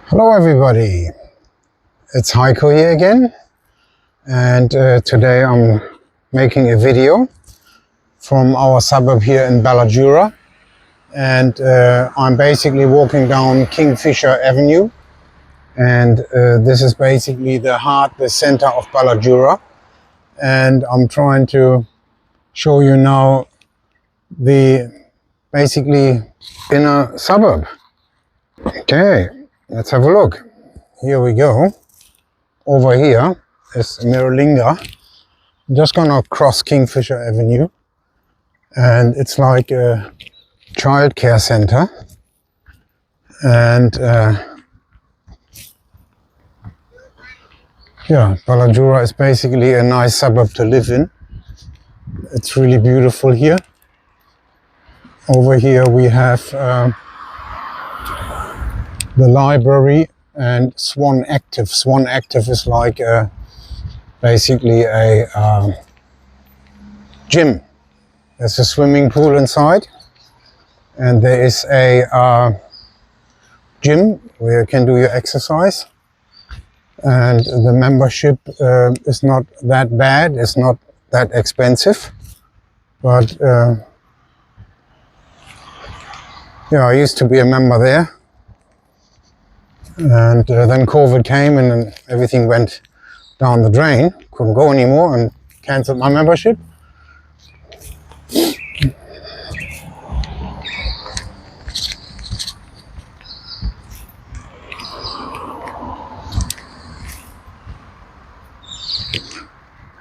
Hello everybody, it's Heiko here again, and today I'm making a video from our suburb here in Ballajura, and I'm basically walking down Kingfisher Avenue, and this is basically the center of Ballajura, and I'm trying to show you now the basically inner suburb. Okay, let's have a look. Here we go. Over here is Miralinga. I'm just gonna cross Kingfisher Avenue, and it's like a childcare center, and yeah, Ballajura is basically a nice suburb to live in. It's really beautiful here. Over here we have the library and Swan Active. Swan Active is like basically a gym. There's a swimming pool inside, and there is a gym where you can do your exercise. And the membership is not that bad, it's not that expensive. But yeah, I used to be a member there. And then COVID came and then everything went down the drain. Couldn't go anymore and cancelled my membership.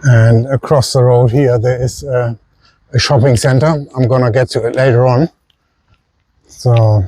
And across the road here there is a shopping center. I'm gonna get to it later on. So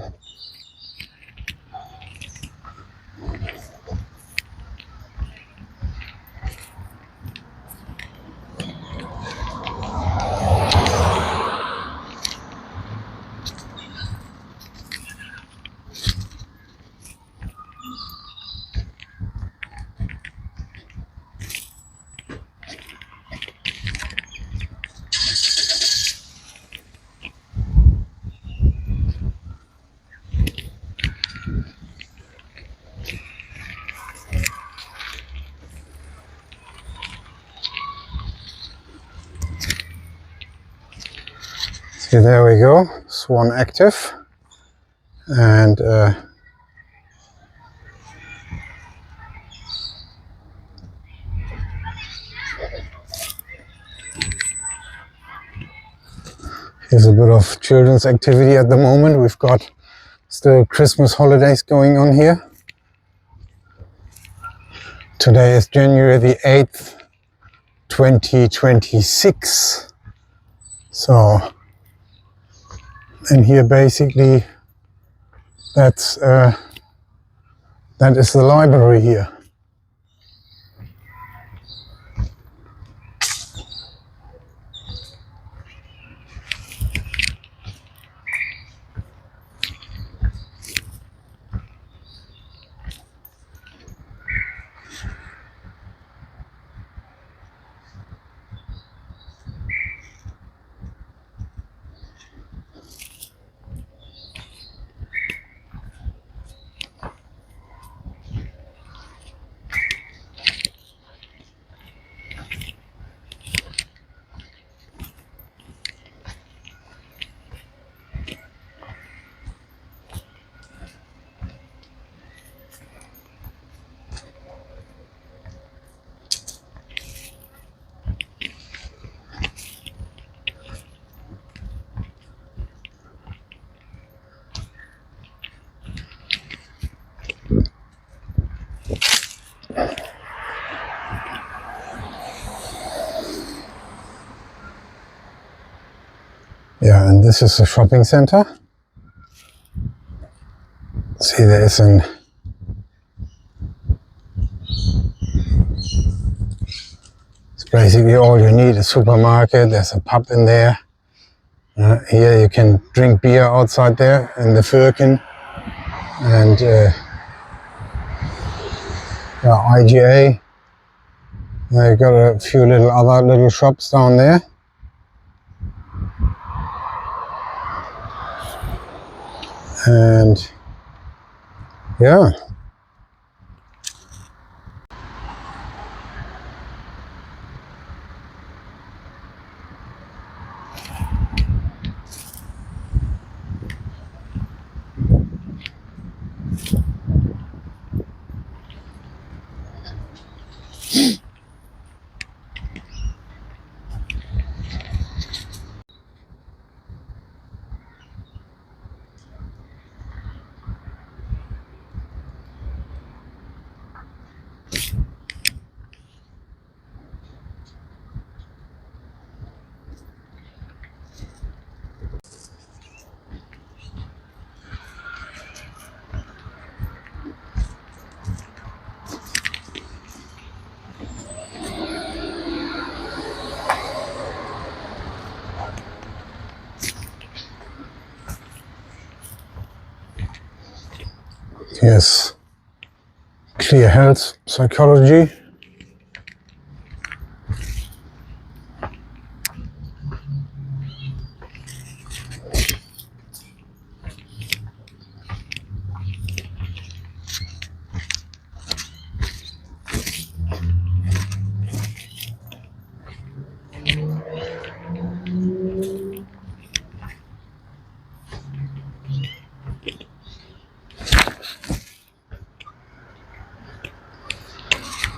see, there we go, Swan Active. And here's a bit of children's activity at the moment. We've got still Christmas holidays going on here. Today is January the 8th, 2026. So, and here basically that is the library here. Yeah, and this is a shopping center. See, there is it's basically all you need, a supermarket, there's a pub in there. Here you can drink beer outside there in the Firkin. And IGA. You've got a few other little shops down there. And yeah, Here's clear health psychology.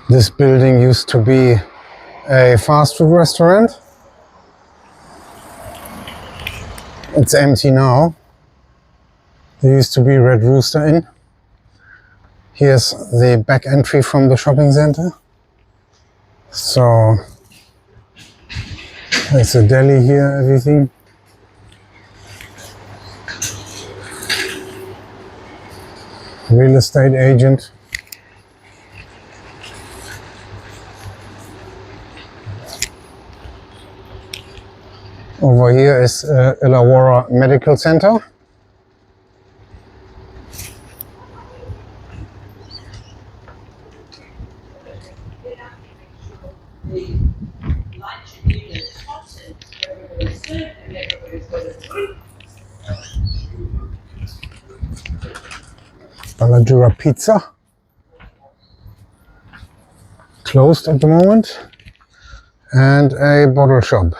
This building used to be a fast food restaurant. It's empty now. There used to be Red Rooster Inn. Here's the back entry from the shopping center. So there's a deli here, everything. Real estate agent. Over here is Ballajura Medical Center. Ballajura Pizza. Closed at the moment. And a bottle shop.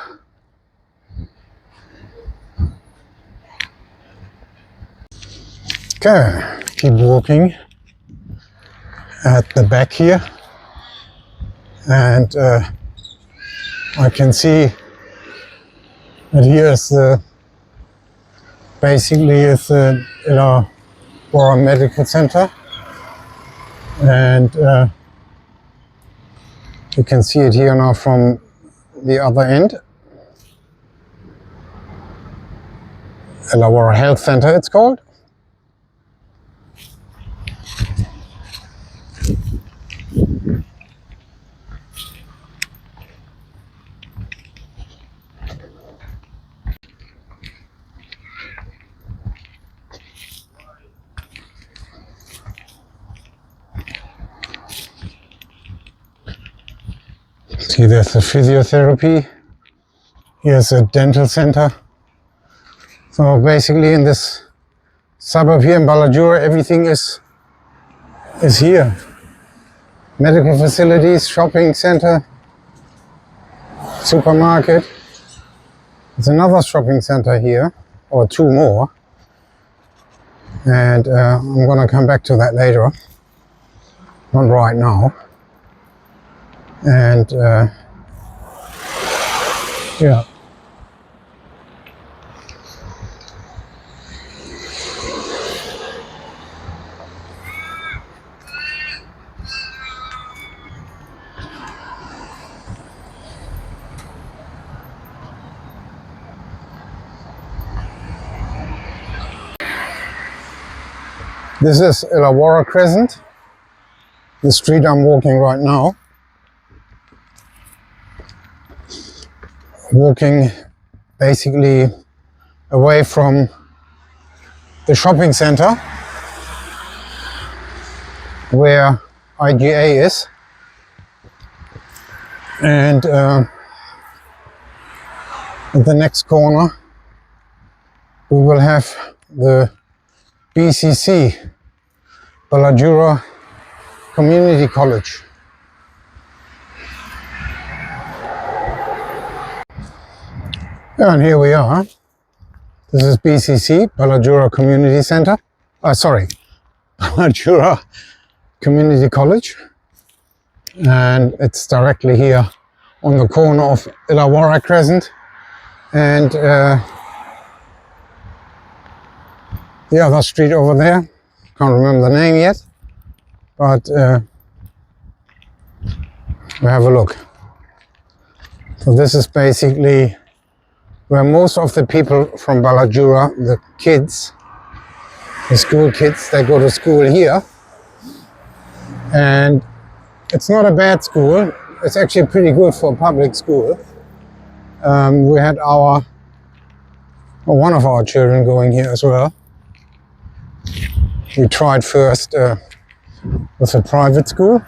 Okay, keep walking at the back here, and I can see that here is basically is the Ballajura Medical Center, and you can see it here now from the other end. Ballajura Health Center it's called. See, there's a physiotherapy. Here's a dental center. So basically in this suburb here in Ballajura, everything is here. Medical facilities, shopping center, supermarket. There's another shopping center here, or two more. And I'm gonna come back to that later. Not right now. And yeah. This is Ballajura Crescent, the street I'm walking right now. Walking basically away from the shopping center where IGA is, and at the next corner we will have the BCC, Ballajura Community College. And here we are. This is BCC, Ballajura Community Center. Sorry, Ballajura Community College. And it's directly here on the corner of Ballajura Crescent and the other street over there. Can't remember the name yet, but we'll have a look. So this is basically where most of the people from Ballajura, the kids, the school kids, they go to school here. And it's not a bad school. It's actually pretty good for a public school. We had one of our children going here as well. We tried first with a private school,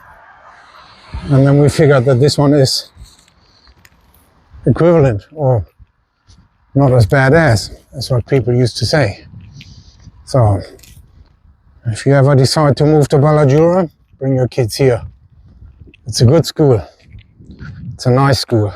and then we figured that this one is equivalent or not as bad as. That's what people used to say. So if you ever decide to move to Ballajura, bring your kids here. It's a good school. It's a nice school.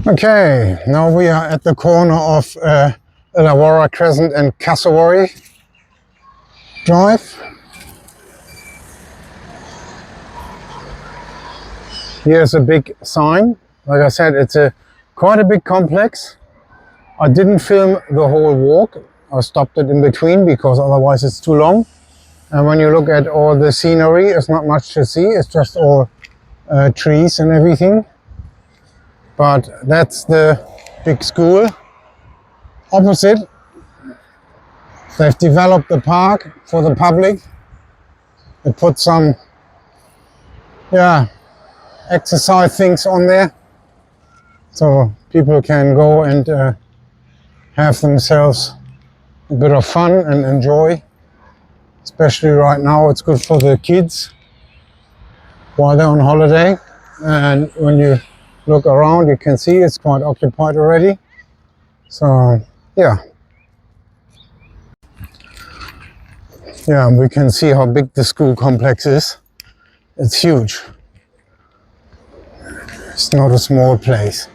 Okay, now we are at the corner of Ballajura Crescent and Cassowary Drive. Here's a big sign. Like I said, it's quite a big complex. I didn't film the whole walk. I stopped it in between because otherwise it's too long. And when you look at all the scenery, it's not much to see. It's just all trees and everything. But that's the big school. Opposite, they've developed the park for the public. They put some, exercise things on there, so people can go and have themselves a bit of fun and enjoy. Especially right now, it's good for the kids while they're on holiday. And when you look around, you can see it's quite occupied already. So yeah, we can see how big the school complex is. It's huge. It's not a small place.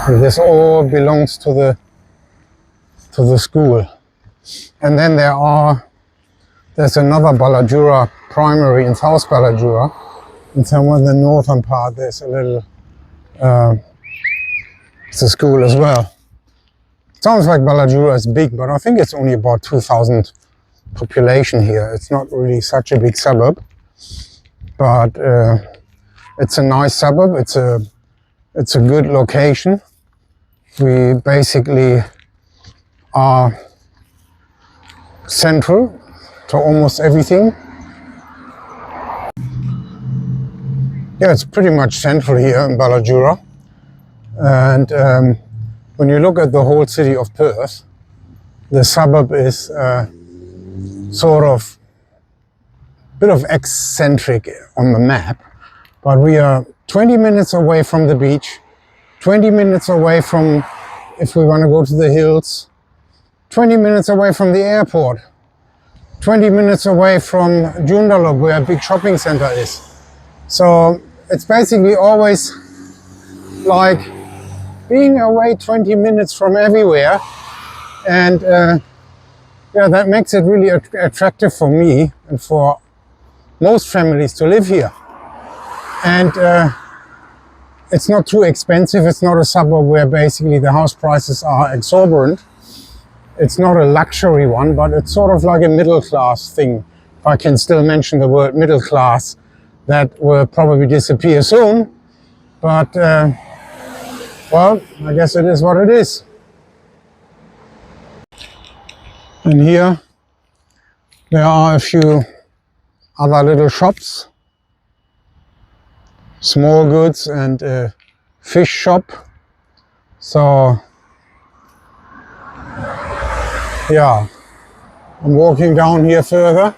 This all belongs to the school. And then there's another Ballajura primary in South Ballajura. And somewhere in the northern part there's a little it's a school as well. It sounds like Ballajura is big, but I think it's only about 2,000 population here. It's not really such a big suburb, but it's a nice suburb. It's a good location. We basically are central to almost everything. Yeah, it's pretty much central here in Ballajura. And when you look at the whole city of Perth, the suburb is sort of a bit of eccentric on the map, but we are 20 minutes away from the beach, 20 minutes away from, if we want to go to the hills, 20 minutes away from the airport, 20 minutes away from Joondalup, where a big shopping center is. So it's basically always like being away 20 minutes from everywhere. And that makes it really attractive for me and for most families to live here. And it's not too expensive. It's not a suburb where basically the house prices are exorbitant. It's not a luxury one, but it's sort of like a middle class thing. If I can still mention the word middle class, that will probably disappear soon. But well, I guess it is what it is. And here there are a few other little shops, small goods and a fish shop. So yeah, I'm walking down here further.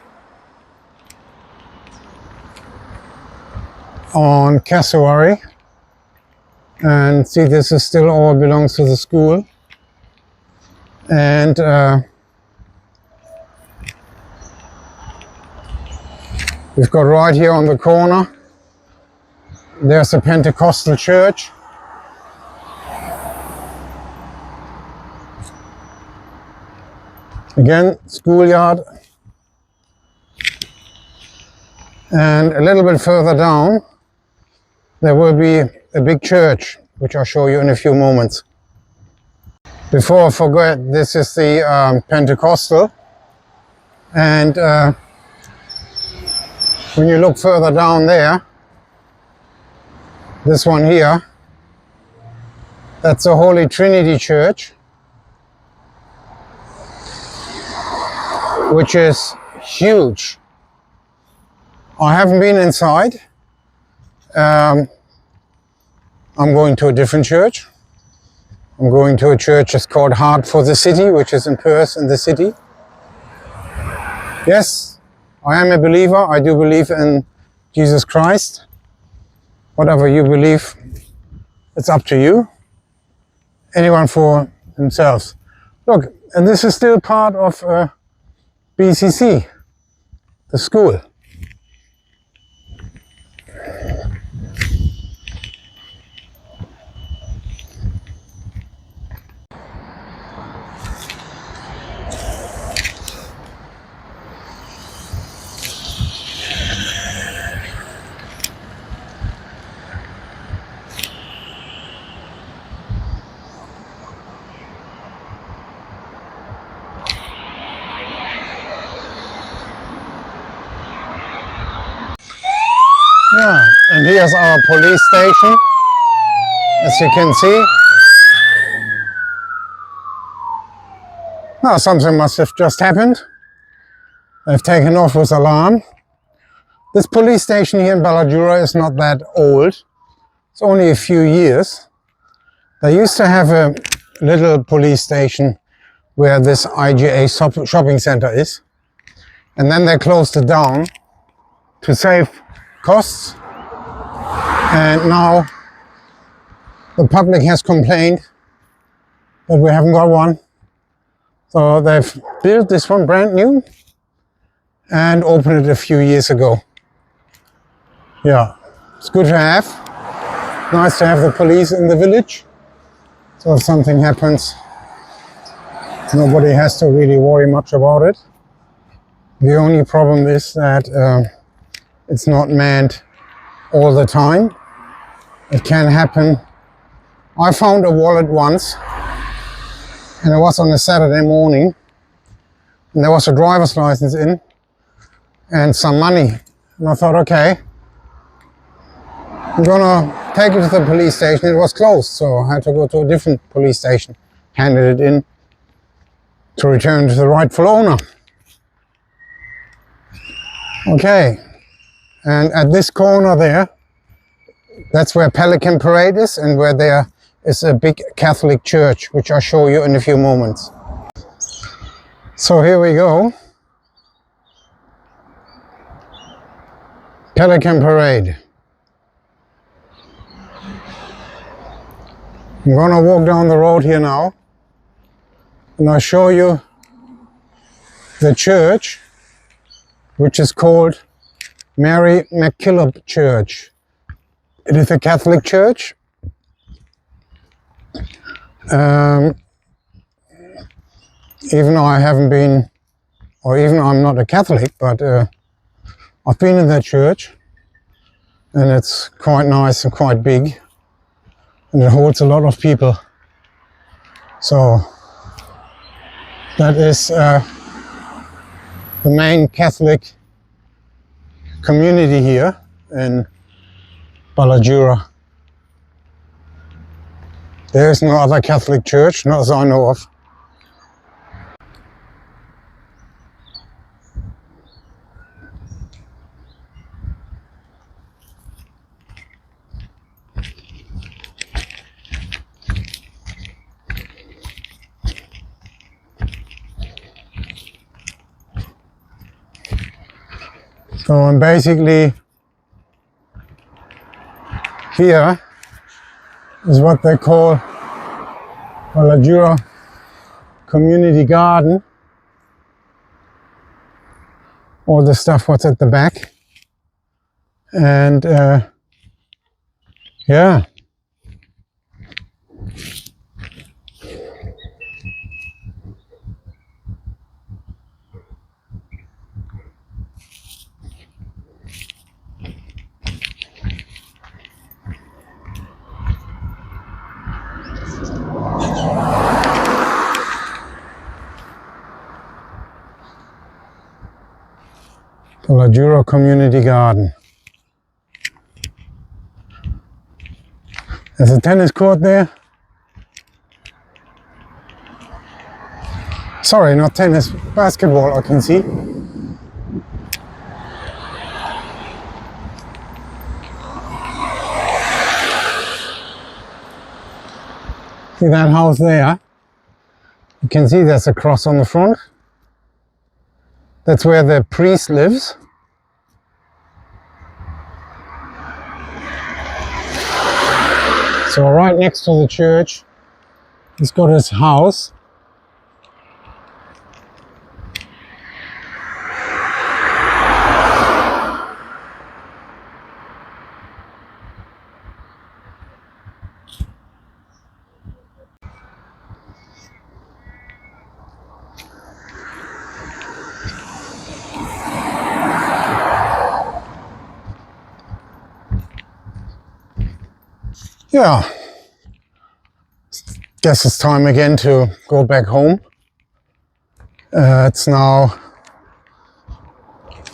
on cassowary. And see, this is still all belongs to the school. And we've got right here on the corner, there's a Pentecostal church. Again, schoolyard. And a little bit further down, there will be a big church, which I'll show you in a few moments. Before I forget, this is the Pentecostal. And when you look further down there, this one here, that's the Holy Trinity Church, which is huge. I haven't been inside. I'm going to a different church. I'm going to a church that's called Heart for the City, which is in Perth in the city. Yes, I am a believer. I do believe in Jesus Christ. Whatever you believe, it's up to you. Anyone for themselves. Look, and this is still part of BCC, the school. Yeah, and here's our police station, as you can see. Now, something must have just happened. They've taken off with alarm. This police station here in Ballajura is not that old. It's only a few years. They used to have a little police station where this IGA shopping center is. And then they closed it down to save costs. And now the public has complained that we haven't got one. So they've built this one brand new and opened it a few years ago. Yeah, it's good to have. Nice to have the police in the village. So if something happens, nobody has to really worry much about it. The only problem is that it's not manned all the time. It can happen. I found a wallet once, and it was on a Saturday morning, and there was a driver's license in and some money. And I thought, okay, I'm gonna take it to the police station. It was closed, so I had to go to a different police station, handed it in to return to the rightful owner. Okay, and at this corner there, that's where Pelican Parade is, and where there is a big Catholic church, which I'll show you in a few moments. So here we go. Pelican Parade. I'm gonna walk down the road here now, and I'll show you the church, which is called Mary MacKillop Church. It is a Catholic church. Even though I haven't been, or even though I'm not a Catholic, but I've been in that church, and it's quite nice and quite big, and it holds a lot of people. So that is the main Catholic community here in Ballajura. There is no other Catholic church, not as I know of. So I'm basically Here is what they call Ballajura Community Garden. All the stuff what's at the back. And yeah. Ballajura Community Garden. There's a tennis court there. Sorry, not tennis, basketball I can see. See that house there? You can see there's a cross on the front. That's where the priest lives. So right next to the church, he's got his house. Yeah, guess it's time again to go back home. It's now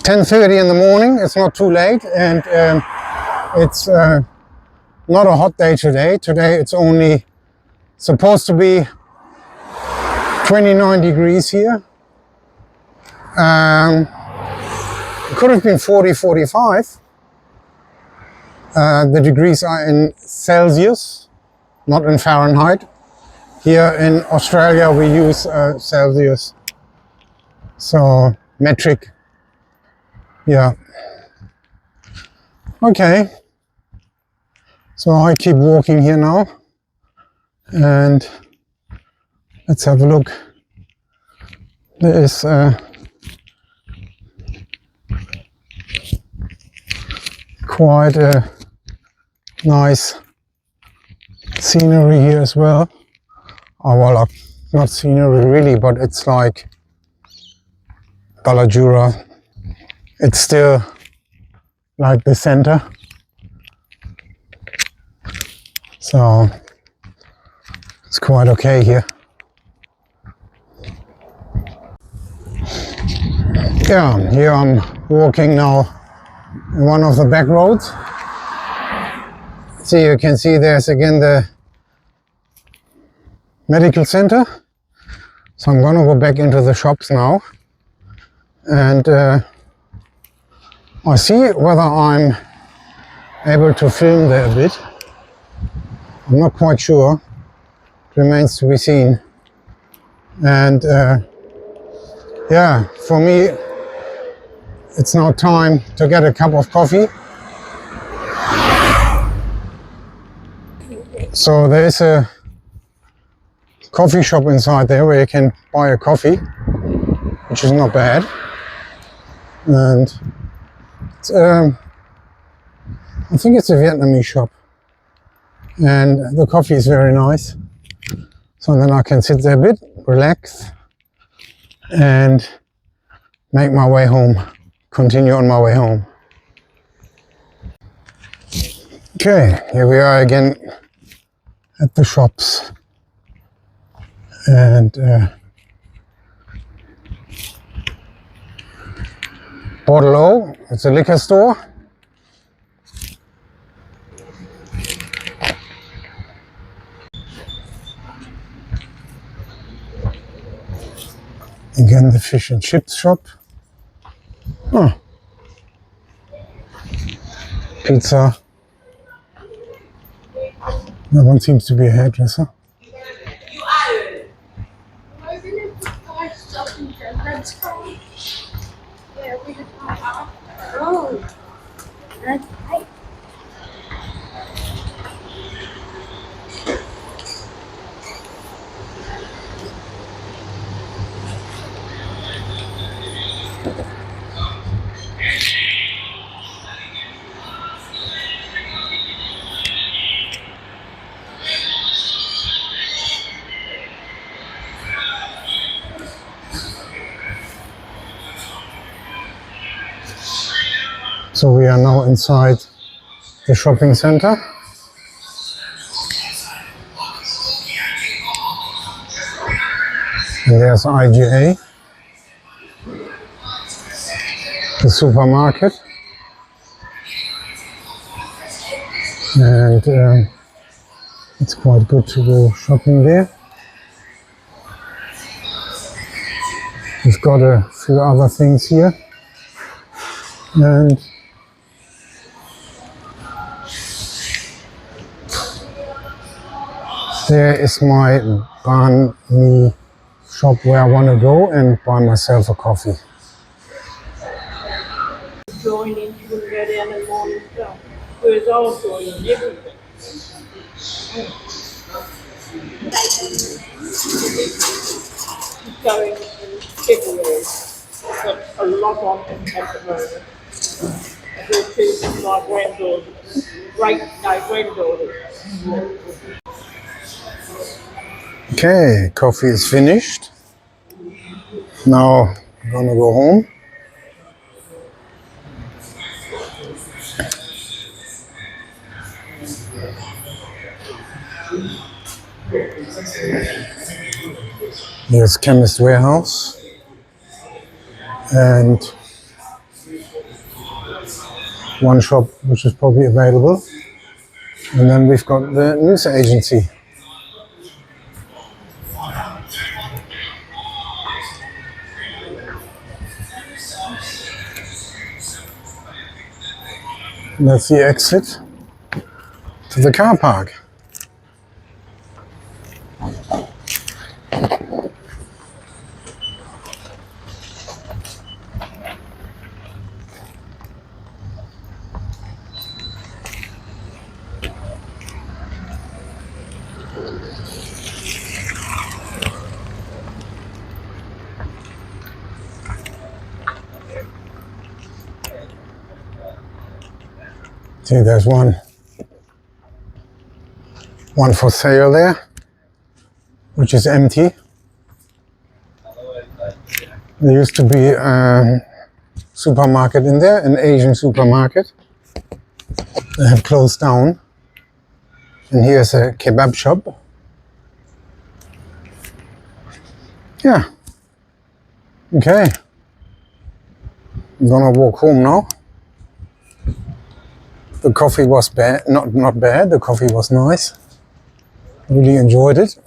10:30 in the morning. It's not too late, and it's not a hot day today. Today it's only supposed to be 29 degrees here. It could have been 40, 45. The degrees are in Celsius, not in Fahrenheit. Here in Australia we use Celsius, so metric. Yeah. Okay. So I keep walking here now, and let's have a look. There is quite a nice scenery here as well. Oh well, not scenery really, but it's like Ballajura. It's still like the center. So it's quite okay here. Yeah, here I'm walking now in one of the back roads. See, you can see there's again the medical center. So I'm gonna go back into the shops now, and I see whether I'm able to film there a bit. I'm not quite sure. It remains to be seen. And yeah, for me it's now time to get a cup of coffee. So there is a coffee shop inside there where you can buy a coffee, which is not bad. And it's, I think it's a Vietnamese shop, and the coffee is very nice. So then I can sit there a bit, relax, and make my way home, continue on my way home. Okay, here we are again at the shops, and Bottle O, it's a liquor store. Again, the fish and chips shop. Oh. Pizza. That one seems to be a hairdresser. So we are now inside the shopping center. And there's IGA, the supermarket. And it's quite good to go shopping there. We've got a few other things here. And there is my banh mi shop where I want to go and buy myself a coffee. Joining together and the morning stuff. So it's all joining everything. Going everywhere. But a lot on them at the moment. I go to my granddaughter, my granddaughter. Okay, coffee is finished. Now I'm gonna go home. Here's Chemist Warehouse. And one shop which is probably available. And then we've got the news agency. And that's the exit to the car park. See, there's one for sale there, which is empty. There used to be a supermarket in there, an Asian supermarket. They have closed down. And here's a kebab shop. Yeah. Okay. I'm gonna walk home now. The coffee was bad, not bad. The coffee was nice. Really enjoyed it.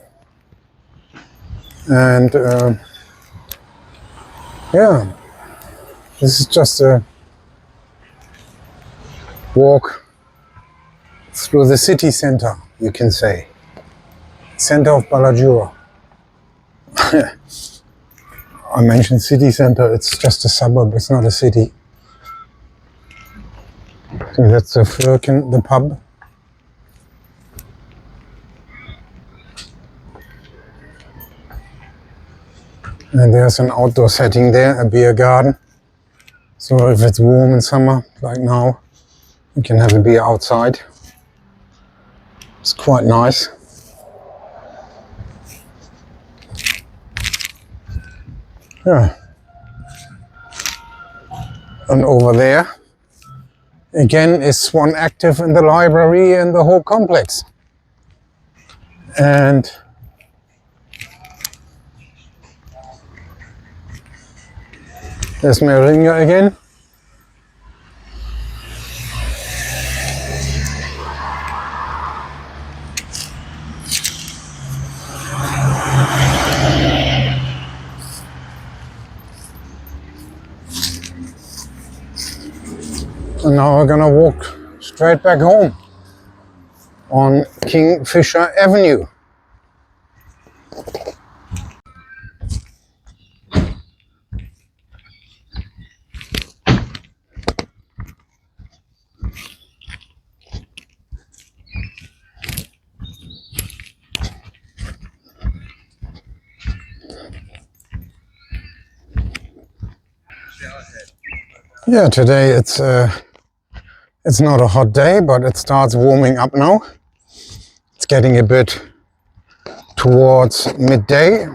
And yeah, this is just a walk through the city center, you can say. Center of Ballajura. I mentioned city center, it's just a suburb, it's not a city. So that's the Firkin, the pub. And there's an outdoor setting there, a beer garden. So if it's warm in summer, like now, you can have a beer outside. It's quite nice. Yeah. And over there, again, is one active in the library and the whole complex. And there's Meringa again. And now we're gonna walk straight back home on Kingfisher Avenue. Yeah, today it's not a hot day, but it starts warming up now. It's getting a bit towards midday.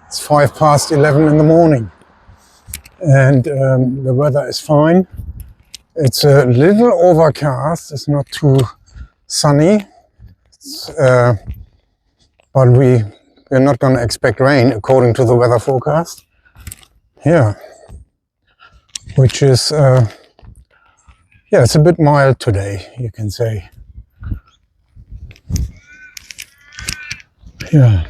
It's 11:05 in the morning. And the weather is fine. It's a little overcast. It's not too sunny, but we're not going to expect rain according to the weather forecast. Yeah, which is yeah, it's a bit mild today, you can say. Yeah.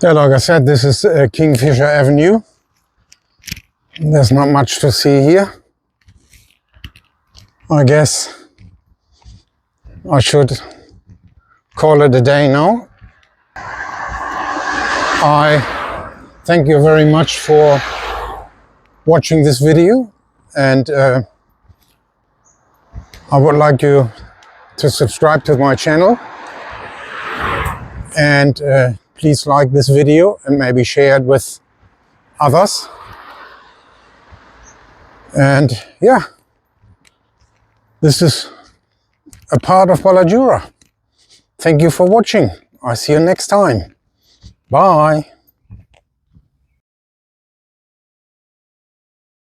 Yeah, like I said, this is Kingfisher Avenue. There's not much to see here. I guess I should call it a day now. I thank you very much for watching this video, and I would like you to subscribe to my channel, and please like this video and maybe share it with others. And yeah, this is a part of Ballajura. Thank you for watching. I'll see you next time. Bye.